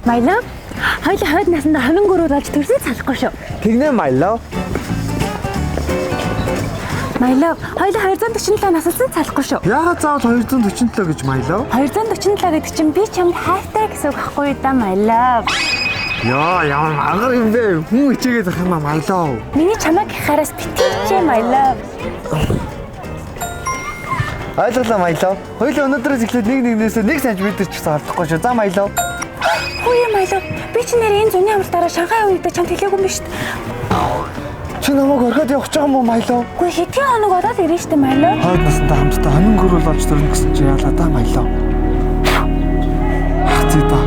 My love. Хоёулаа хойд насанда хонин гөрөөр болж төрсөн салахгүй шүү. Тэгнэ my love. My love. Хоёулаа 247 насалсан салахгүй шүү. Яагаад заавал 247 гэж my love? 247 гэдэг чинь би чамд хайртай гэсэн үг байхгүй юу да my love. Яа, ямар агар юм бэ? Хүн ичээгээд ах юм аа my love. Миний чамайг хараас битгийчээ my love. Ойлголоо my love. Хоёулаа өнөөдрөөс эхлээд нэгнээс 1 см ч гэсэн алдахгүй шүү. За my love. Хөөе my love. Би ч нэр энэ зуны амралтаараа Шанхай үедээ чамд хэлээгүй юм биш үү? Чи намайг орхиод явах гэж байгаа юм уу my love? Үгүй хэдийн хоног удаад ирэн штэ my love. Хойд насандаа хамтдаа хонин гөрөөл болж төрнө гэсэн чи яалаа да my love. Хацээ та.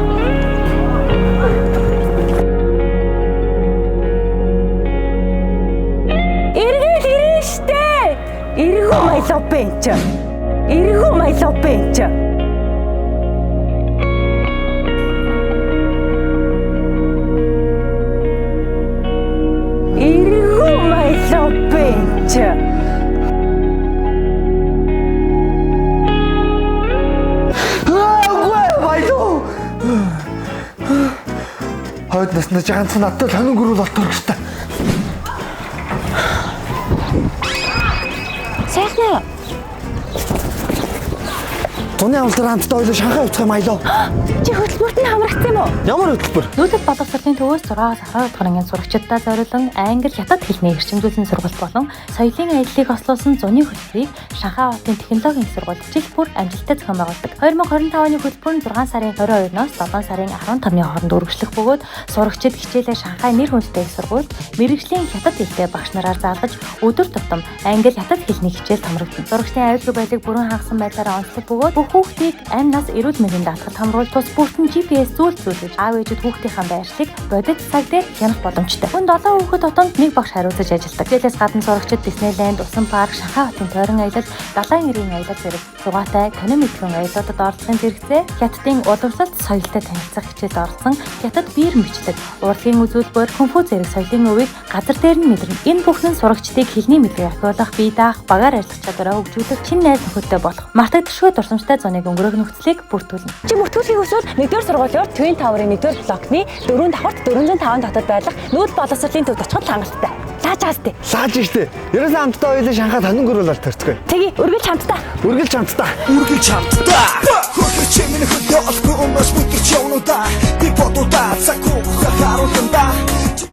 Эргэл ирэн штэ. Эргүү my love бэ энэ ч. Эргүү my love бэ энэ ч. Эргүү my love бэ энэ ч. Хойд наснаа чи ганцхан надад хонин гөрөөл болтоор гэжтэй. Сайхан. Зуны амлалтаар хамтдаа ойлоо Шанхай явцгаа my love. Чи хөтөлбөрт нь хамрагдсан юм уу? Ямар хөтөлбөр? Нүүдэл боловсролын төвөөс 6-аас 12 дахь ангийн сурагчдаа зориулан англи, хятад хэлний эрчимжүүлсэн сургалт болон соёлын аяллыг ослуулсан зуны хөтөлбөрийг Шанхай хотын технологийн их сургууль жил бүр амжилттай зохион байгуулдаг. 2025 оны хөтөлбөр нь 6 сарын 22-ноос 7 сарын 15-ны хооронд үргэлжлэх бөгөөд сурагчид хичээлээ Шанхай нэр хүндтэй их сургуульд мэргэжлийн хятад хэлтэй багш нараар заалгаж өдөр тутам англи, хятад хэлний хичээл хамрагдана. Сурагчдын аюулгүй байдлыг бүрэн хангасан байдлаар онцлог бөгөөд бүх хүүхдийг амь нас эрүүл мэндийн даатгалд хамруулж тус бүртэн GPS зүйлж аав ээжид хүүхдийнхээ байршлыг бодит цаг дээр хянах боломжтой. Хүн 7 хүүхэд дотоод нэг багш хариуцаж ажилладаг. Хичээлээс гадна сурагчид Диснейленд, Усан парк, Шанхай хотын тойрон аялал, далайн эргийн аялал зэрэг зугаатай танин мэдрэхүйн аяллуудад оролцохын зэрэгцээ хятадын уламжлалт соёлтой танилцах хичээлд оролцсон хятад биер мэдлэг, урлагийн үзүүлбэр, кунфу зэрэг соёлын өвийг газар дээр нь мэдэрнэ. Энэ бүхэн сурагчдыг хэлний мэдлэг ахиулах, бие даах, багаар арилгах чадвараа хөгжүүлэх, чин найз нөхөдтэй болох, мартагдшгүй дурсамжтай зуныг өнгөрөөх нөхцөлийг бүртгүүлнэ. Чи бүртгүүлэхийг хүсвэл 1-р сургуулийн Twin Tower-ын 1-р блокны 4 давхарт 405 дотоод байх нүүдэл боловсролын төвд очиход хангалттай. Лааж аастай. Лааж штэ. Ерөөсөө хамтдаа ойлоо Шанхайд хонин гөрөөл болж төрцгөө. Тэги үргэлж хамтдаа. Үргэлж хамтдаа. Үргэлж хамтдаа. Хөргөч минь хөдөө олгүй өнөөс бүтэж явна да. Би бодоо да цаг уу харуулна да.